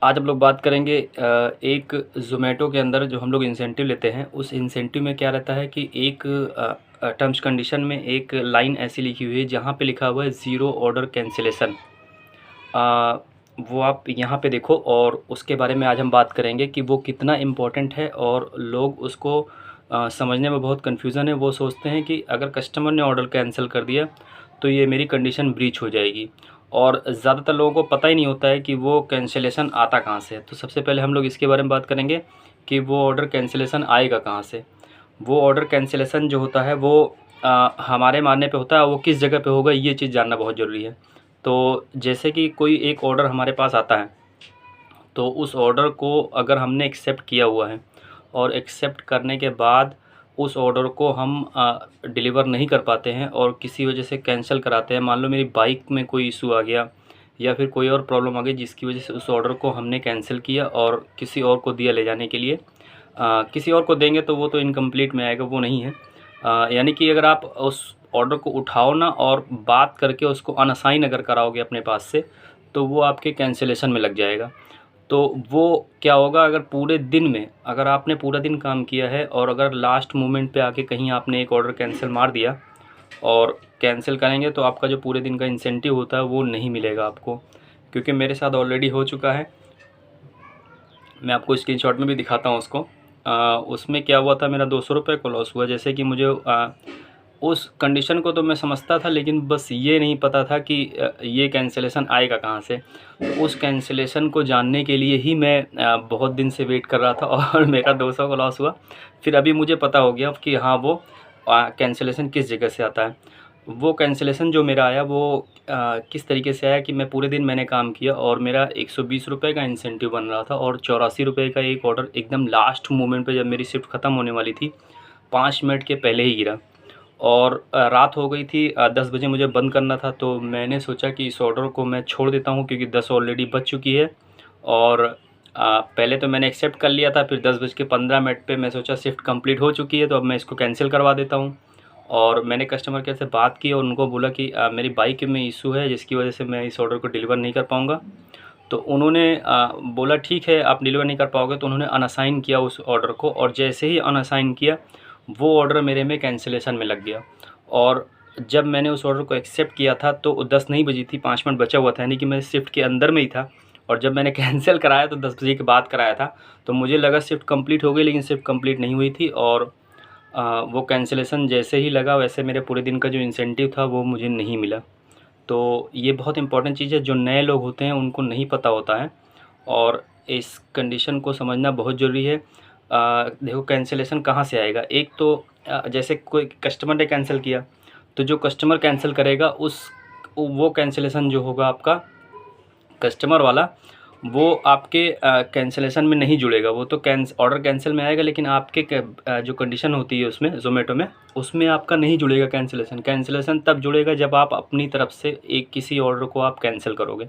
आज हम लोग बात करेंगे एक ज़ोमैटो के अंदर जो हम लोग इंसेंटिव लेते हैं, उस इंसेंटिव में क्या रहता है कि एक टर्म्स कंडीशन में एक लाइन ऐसी लिखी हुई है जहाँ पे लिखा हुआ है ज़ीरो ऑर्डर कैंसिलेशन। वो आप यहाँ पे देखो और उसके बारे में आज हम बात करेंगे कि वो कितना इम्पोर्टेंट है और लोग उसको समझने में बहुत कन्फ्यूज़न है। वो सोचते हैं कि अगर कस्टमर ने ऑर्डर कैंसिल कर दिया तो ये मेरी कंडीशन ब्रीच हो जाएगी, और ज़्यादातर लोगों को पता ही नहीं होता है कि वो कैंसिलेशन आता कहाँ से है। तो सबसे पहले हम लोग इसके बारे में बात करेंगे कि वो ऑर्डर कैंसिलेशन आएगा कहाँ से। वो ऑर्डर कैंसिलेशन जो होता है वो हमारे मानने पे होता है, वो किस जगह पे होगा ये चीज़ जानना बहुत ज़रूरी है। तो जैसे कि कोई एक ऑर्डर हमारे पास आता है, तो उस ऑर्डर को अगर हमने एक्सेप्ट किया हुआ है और एक्सेप्ट करने के बाद उस ऑर्डर को हम डिलीवर नहीं कर पाते हैं और किसी वजह से कैंसिल कराते हैं, मान लो मेरी बाइक में कोई इशू आ गया या फिर कोई और प्रॉब्लम आ गई जिसकी वजह से उस ऑर्डर को हमने कैंसिल किया और किसी और को दिया ले जाने के लिए। किसी और को देंगे तो वो तो इनकम्प्लीट में आएगा, वो नहीं है। यानी कि अगर आप उस ऑर्डर को उठाओ ना और बात करके उसको अनअसाइन अगर कराओगे अपने पास से, तो वो आपके कैंसिलेशन में लग जाएगा। तो वो क्या होगा, अगर पूरे दिन में अगर आपने पूरा दिन काम किया है और अगर लास्ट मोमेंट पे आके कहीं आपने एक ऑर्डर कैंसिल मार दिया और कैंसिल करेंगे तो आपका जो पूरे दिन का इंसेंटिव होता है वो नहीं मिलेगा आपको। क्योंकि मेरे साथ ऑलरेडी हो चुका है, मैं आपको स्क्रीनशॉट में भी दिखाता हूँ उसको। उसमें क्या हुआ था, मेरा 200 रुपये को लॉस हुआ। जैसे कि मुझे उस कंडीशन को तो मैं समझता था, लेकिन बस ये नहीं पता था कि ये कैंसिलेशन आएगा कहाँ से। तो उस कैंसिलेशन को जानने के लिए ही मैं बहुत दिन से वेट कर रहा था और मेरा 200 का लॉस हुआ। फिर अभी मुझे पता हो गया कि हाँ, वो कैंसिलेशन किस जगह से आता है। वो कैंसिलेशन जो मेरा आया वो किस तरीके से आया कि मैं पूरे दिन मैंने काम किया और मेरा 120 रुपये का इंसेंटिव बन रहा था और 84 रुपये का एक ऑर्डर एकदम लास्ट मोमेंट पे जब मेरी शिफ्ट ख़त्म होने वाली थी 5 मिनट के पहले ही गिरा। और रात हो गई थी, 10 बजे मुझे बंद करना था। तो मैंने सोचा कि इस ऑर्डर को मैं छोड़ देता हूँ क्योंकि 10 ऑलरेडी बज चुकी है। और पहले तो मैंने एक्सेप्ट कर लिया था, फिर 10:15 पे मैं सोचा शिफ्ट कंप्लीट हो चुकी है तो अब मैं इसको कैंसिल करवा देता हूँ। और मैंने कस्टमर केयर से बात की और उनको बोला कि मेरी बाइक में इशू है जिसकी वजह से मैं इस ऑर्डर को डिलीवर नहीं कर पाऊँगा। तो उन्होंने बोला ठीक है, आप डिलीवर नहीं कर पाओगे। तो उन्होंने अनअसाइन किया उस ऑर्डर को, और जैसे ही अनअसाइन किया वो ऑर्डर मेरे में कैंसिलेशन में लग गया। और जब मैंने उस ऑर्डर को एक्सेप्ट किया था तो 10 नहीं बजी थी, 5 मिनट बचा हुआ था, यानी कि मैं शिफ्ट के अंदर में ही था। और जब मैंने कैंसिल कराया तो 10 बजे के बाद कराया था। तो मुझे लगा शिफ्ट कंप्लीट हो गई, लेकिन शिफ्ट कंप्लीट नहीं हुई थी। और वो कैंसिलेशन जैसे ही लगा वैसे मेरे पूरे दिन का जो इंसेंटिव था वो मुझे नहीं मिला। तो ये बहुत इंपॉर्टेंट चीज़ है, जो नए लोग होते हैं उनको नहीं पता होता है और इस कंडीशन को समझना बहुत ज़रूरी है। देखो कैंसिलेशन कहाँ से आएगा। एक तो जैसे कोई कस्टमर ने कैंसिल किया तो जो कस्टमर कैंसिल करेगा उस वो कैंसिलेशन जो होगा आपका कस्टमर वाला, वो आपके कैंसिलेशन में नहीं जुड़ेगा। वो तो ऑर्डर कैंसिल में आएगा, लेकिन आपके जो कंडीशन होती है उसमें ज़ोमैटो में, उसमें आपका नहीं जुड़ेगा कैंसिलेशन। कैंसिलेशन तब जुड़ेगा जब आप अपनी तरफ से एक किसी ऑर्डर को आप कैंसिल करोगे।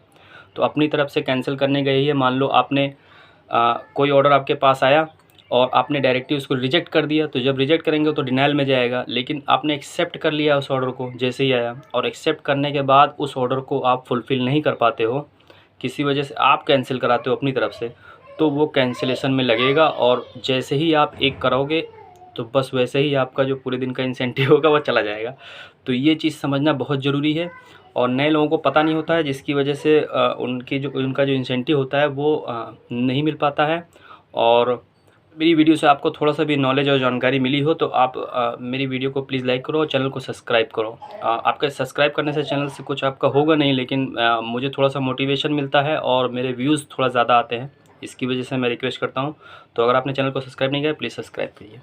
तो अपनी तरफ से कैंसिल करने गए ही है, मान लो आपने कोई ऑर्डर आपके पास आया और आपने डायरेक्टली उसको रिजेक्ट कर दिया। तो जब रिजेक्ट करेंगे तो डिनाइल में जाएगा, लेकिन आपने एक्सेप्ट कर लिया उस ऑर्डर को जैसे ही आया, और एक्सेप्ट करने के बाद उस ऑर्डर को आप फुलफ़िल नहीं कर पाते हो, किसी वजह से आप कैंसिल कराते हो अपनी तरफ से, तो वो कैंसिलेशन में लगेगा। और जैसे ही आप एक करोगे तो बस वैसे ही आपका जो पूरे दिन का इंसेंटिव होगा वो चला जाएगा। तो ये चीज़ समझना बहुत ज़रूरी है और नए लोगों को पता नहीं होता है, जिसकी वजह से उनका जो इंसेंटिव होता है वो नहीं मिल पाता है। और मेरी वीडियो से आपको थोड़ा सा भी नॉलेज और जानकारी मिली हो तो आप मेरी वीडियो को प्लीज़ लाइक करो और चैनल को सब्सक्राइब करो। आपके सब्सक्राइब करने से चैनल से कुछ आपका होगा नहीं, लेकिन मुझे थोड़ा सा मोटिवेशन मिलता है और मेरे व्यूज़ थोड़ा ज़्यादा आते हैं, इसकी वजह से मैं रिक्वेस्ट करता हूँ। तो अगर आपने चैनल को सब्सक्राइब नहीं किया प्लीज़ सब्सक्राइब करिए।